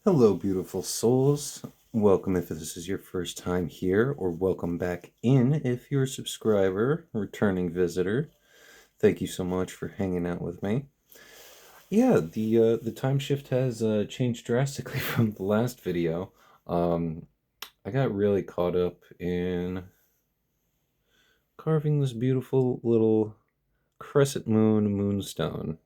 Hello, beautiful souls. Welcome if this is your first time here, or welcome back in if you're a subscriber, returning visitor. Thank you so much for hanging out with me. Yeah, the time shift has changed drastically from the last video. Um, I got really caught up in carving this beautiful little crescent moonstone.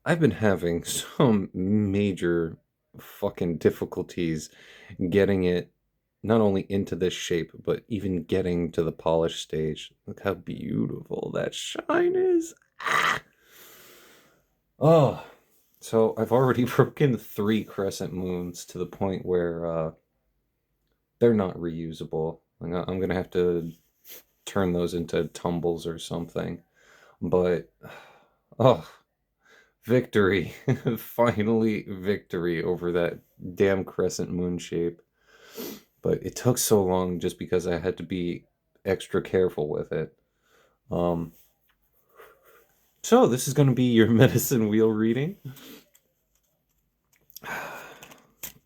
I've been having some major fucking difficulties getting it not only into this shape, but even getting to the polish stage. Look how beautiful that shine is. Ah! Oh, so I've already broken 3 crescent moons to the point where they're not reusable. I'm gonna have to turn those into tumbles or something. But oh, victory! Finally, victory over that damn crescent moon shape. But it took so long just because I had to be extra careful with it. Um, so this is going to be your medicine wheel reading.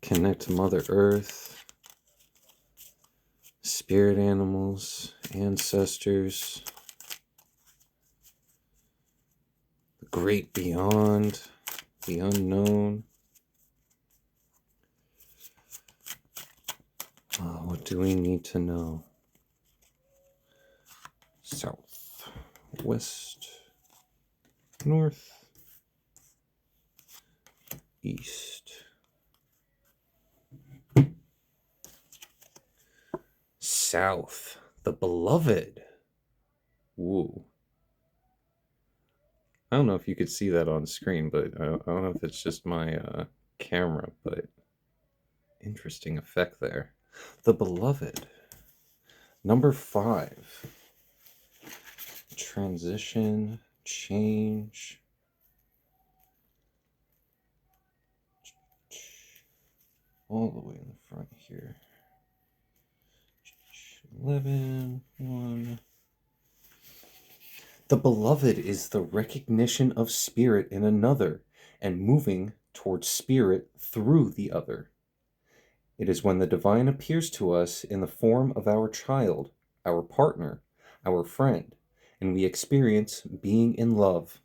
Connect to Mother Earth, spirit animals, ancestors, the great beyond, the unknown. What do we need to know? South, west, north, east. South, the beloved. Ooh. I don't know if you could see that on screen, but I don't know if it's just my camera, but interesting effect there. The beloved. Number 5. Transition, change. All the way in the front here. 11, 1. The beloved is the recognition of spirit in another and moving towards spirit through the other. It is when the divine appears to us in the form of our child, our partner, our friend, and we experience being in love.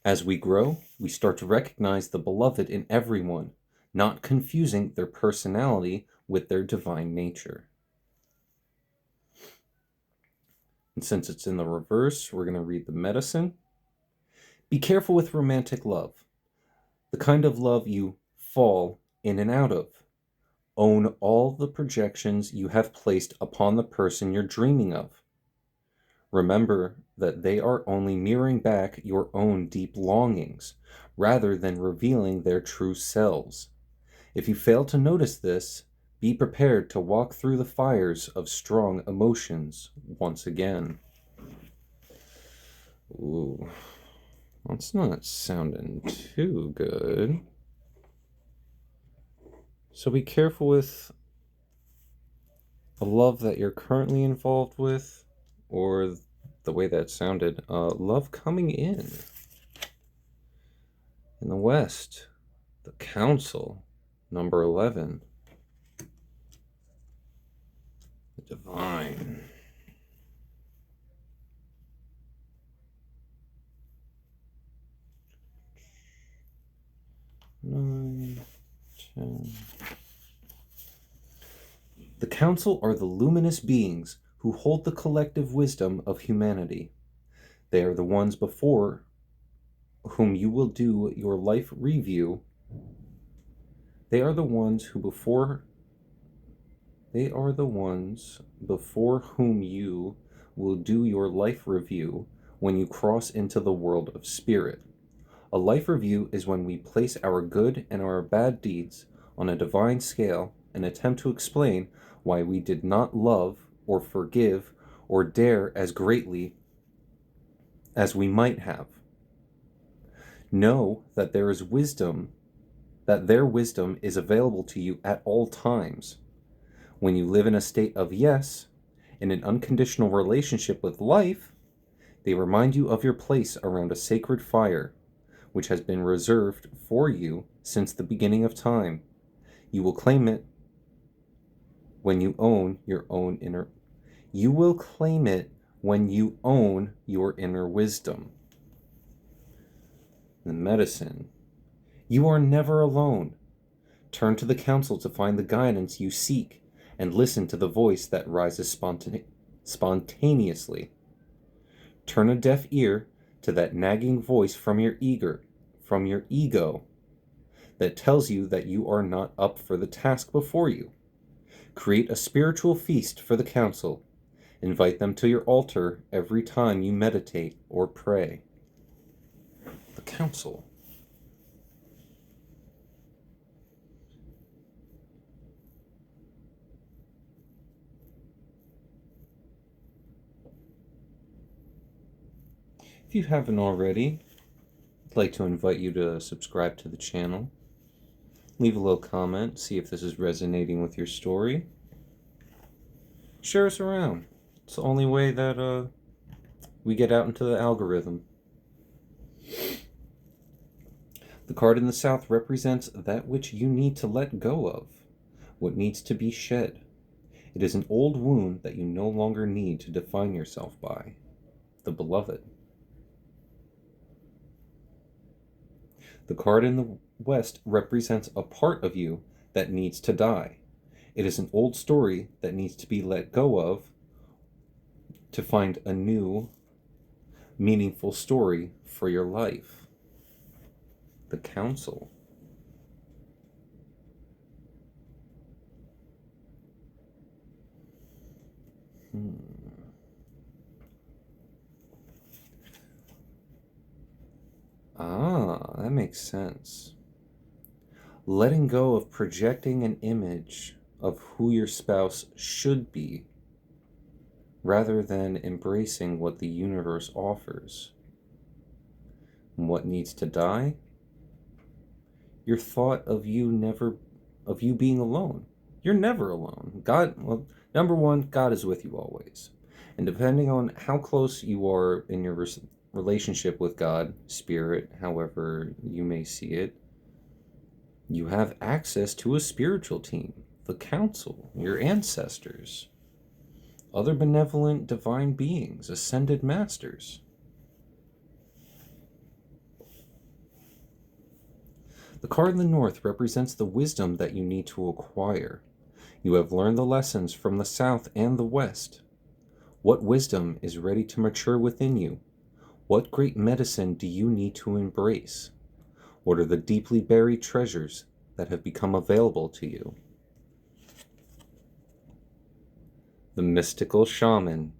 As we grow, we start to recognize the beloved in everyone, not confusing their personality with their divine nature. And since it's in the reverse, we're going to read the medicine. Be careful with romantic love, the kind of love you fall in and out of. Own all the projections you have placed upon the person you're dreaming of. Remember that they are only mirroring back your own deep longings, rather than revealing their true selves. If you fail to notice this, be prepared to walk through the fires of strong emotions once again. Ooh, that's not sounding too good. So be careful with the love that you're currently involved with, or the way that sounded, love coming in. In the West, the Council, number 11. The Divine. 9, 10. The Council are the luminous beings who hold the collective wisdom of humanity. They are the ones before whom you will do your life review. They are the ones before whom you will do your life review when you cross into the world of spirit. A life review is when we place our good and our bad deeds on a divine scale and attempt to explain why we did not love or forgive or dare as greatly as we might have. Know that their wisdom is available to you at all times. When you live in a state of yes, in an unconditional relationship with life, They remind you of your place around a sacred fire, which has been reserved for you since the beginning of time. You will claim it when you own your own inner. You will claim it when you own your inner wisdom. The medicine. You are never alone. Turn to the council to find the guidance you seek, and listen to the voice that rises spontaneously. Turn a deaf ear to that nagging voice from your ego that tells you that you are not up for the task before you. Create a spiritual feast for the council. Invite them to your altar every time you meditate or pray. The council. If you haven't already, I'd like to invite you to subscribe to the channel. Leave a little comment, see if this is resonating with your story. Share us around. It's the only way that we get out into the algorithm. The card in the south represents that which you need to let go of, what needs to be shed. It is an old wound that you no longer need to define yourself by. The beloved. The card in the west represents a part of you that needs to die. It is an old story that needs to be let go of to find a new, meaningful story for your life. The council. That makes sense. Letting go of projecting an image of who your spouse should be, rather than embracing what the universe offers. What needs to die? Your thought of you being alone. You're never alone. God, number one, God is with you always. And depending on how close you are in your relationship with God, spirit, however you may see it, you have access to a spiritual team, the council, your ancestors, other benevolent divine beings, ascended masters. The card in the north represents the wisdom that you need to acquire. You have learned the lessons from the south and the west. What wisdom is ready to mature within you? What great medicine do you need to embrace? What are the deeply buried treasures that have become available to you? The mystical shaman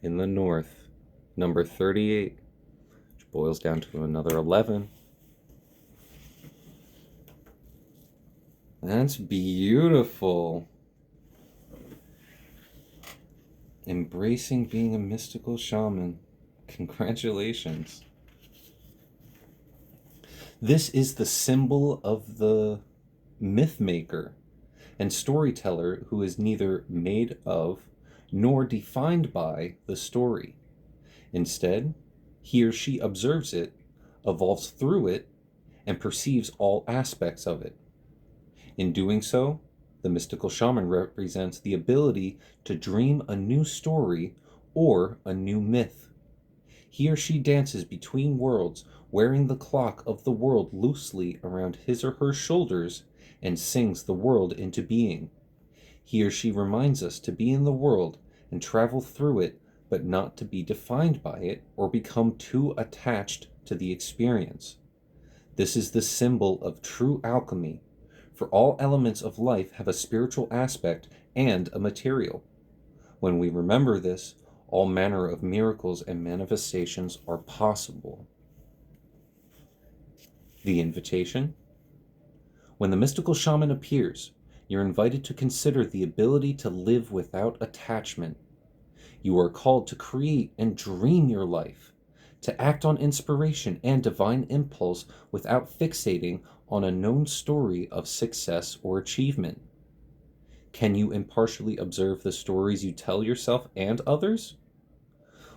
in the north, number 38, which boils down to another 11. That's beautiful. Embracing being a mystical shaman. Congratulations. This is the symbol of the myth maker and storyteller who is neither made of nor defined by the story. Instead, he or she observes it, evolves through it, and perceives all aspects of it. In doing so, the mystical shaman represents the ability to dream a new story or a new myth. He or she dances between worlds, wearing the clock of the world loosely around his or her shoulders, and sings the world into being. He or she reminds us to be in the world and travel through it, but not to be defined by it or become too attached to the experience. This is the symbol of true alchemy, for all elements of life have a spiritual aspect and a material. When we remember this, all manner of miracles and manifestations are possible. The invitation. When the mystical shaman appears, you're invited to consider the ability to live without attachment. You are called to create and dream your life, to act on inspiration and divine impulse without fixating on a known story of success or achievement. Can you impartially observe the stories you tell yourself and others?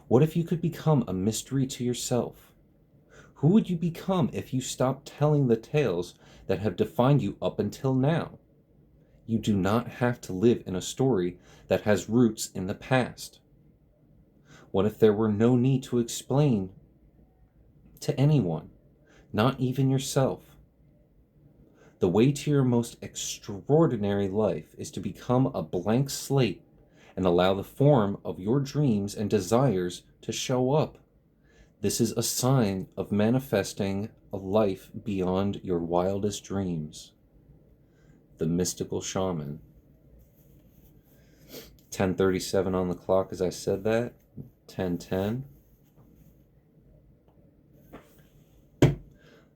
What if you could become a mystery to yourself? Who would you become if you stopped telling the tales that have defined you up until now? You do not have to live in a story that has roots in the past. What if there were no need to explain to anyone, not even yourself? The way to your most extraordinary life is to become a blank slate and allow the form of your dreams and desires to show up. This is a sign of manifesting a life beyond your wildest dreams. The Mystical Shaman. 10:37 on the clock as I said that. 10:10.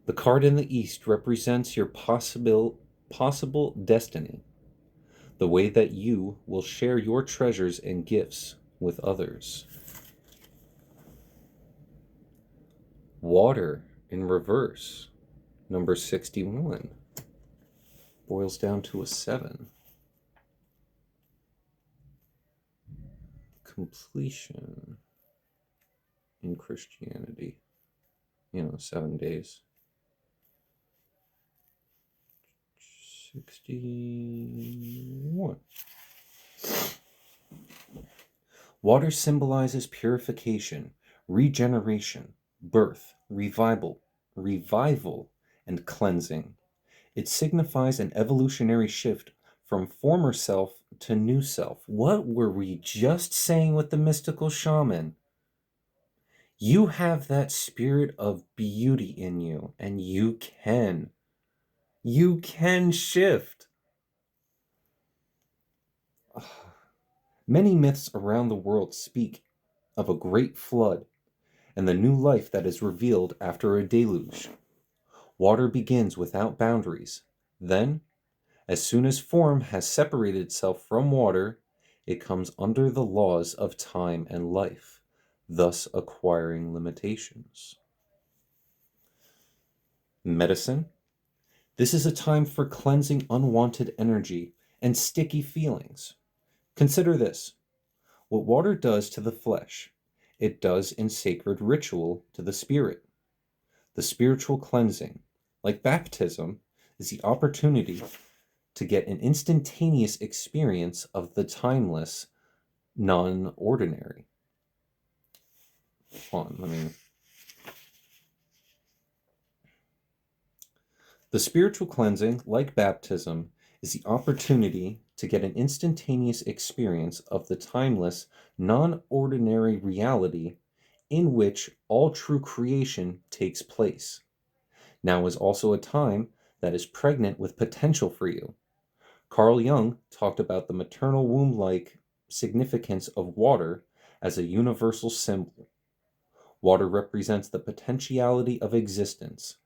The card in the east represents your possible destiny, the way that you will share your treasures and gifts with others. Water in reverse, number 61, boils down to a 7. Completion in Christianity. 7 days. 61. Water symbolizes purification, regeneration, birth, revival, and cleansing. It signifies an evolutionary shift from former self to new self. What were we just saying with the Mystical Shaman? You have that spirit of beauty in you, and you can shift. Many myths around the world speak of a great flood and the new life that is revealed after a deluge. Water begins without boundaries. Then, as soon as form has separated itself from water, it comes under the laws of time and life, thus acquiring limitations. Medicine. This is a time for cleansing unwanted energy and sticky feelings. Consider this. What water does to the flesh, it does in sacred ritual to the spirit. The spiritual cleansing, like baptism, is the opportunity to get an instantaneous experience of the timeless, non-ordinary. The spiritual cleansing, like baptism, is the opportunity to get an instantaneous experience of the timeless, non-ordinary reality in which all true creation takes place. Now is also a time that is pregnant with potential for you. Carl Jung talked about the maternal womb-like significance of water as a universal symbol. Water represents the potentiality of existence.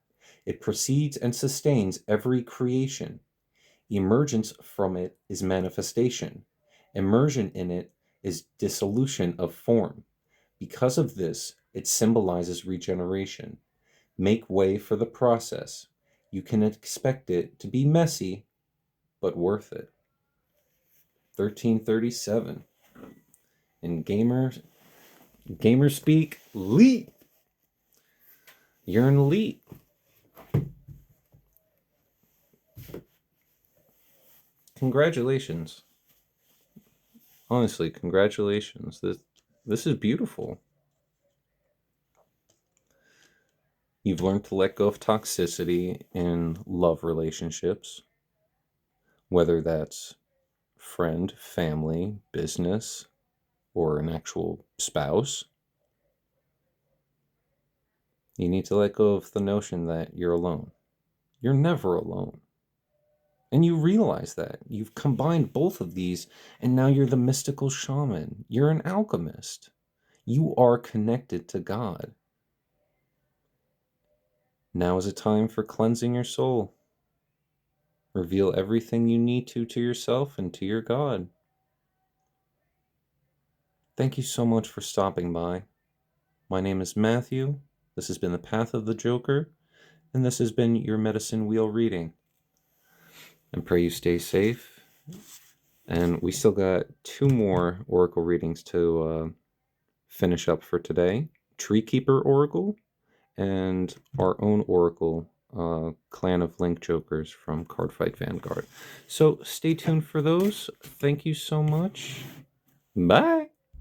It precedes and sustains every creation. Emergence from it is manifestation. Immersion in it is dissolution of form. Because of this, it symbolizes regeneration. Make way for the process. You can expect it to be messy, but worth it. 1337. In gamer speak, leap. You're in leap. Congratulations. Honestly, congratulations. This is beautiful. You've learned to let go of toxicity in love relationships, whether that's friend, family, business, or an actual spouse. You need to let go of the notion that you're alone. You're never alone. And you realize that. You've combined both of these, and now you're the mystical shaman. You're an alchemist. You are connected to God. Now is a time for cleansing your soul. Reveal everything you need to yourself and to your God. Thank you so much for stopping by. My name is Matthew. This has been The Path of the Joker, and this has been your Medicine Wheel reading. And pray you stay safe. And we still got 2 more oracle readings to finish up for today. Treekeeper Oracle and our own Oracle, Clan of Link Jokers from Cardfight Vanguard. So stay tuned for those. Thank you so much. Bye.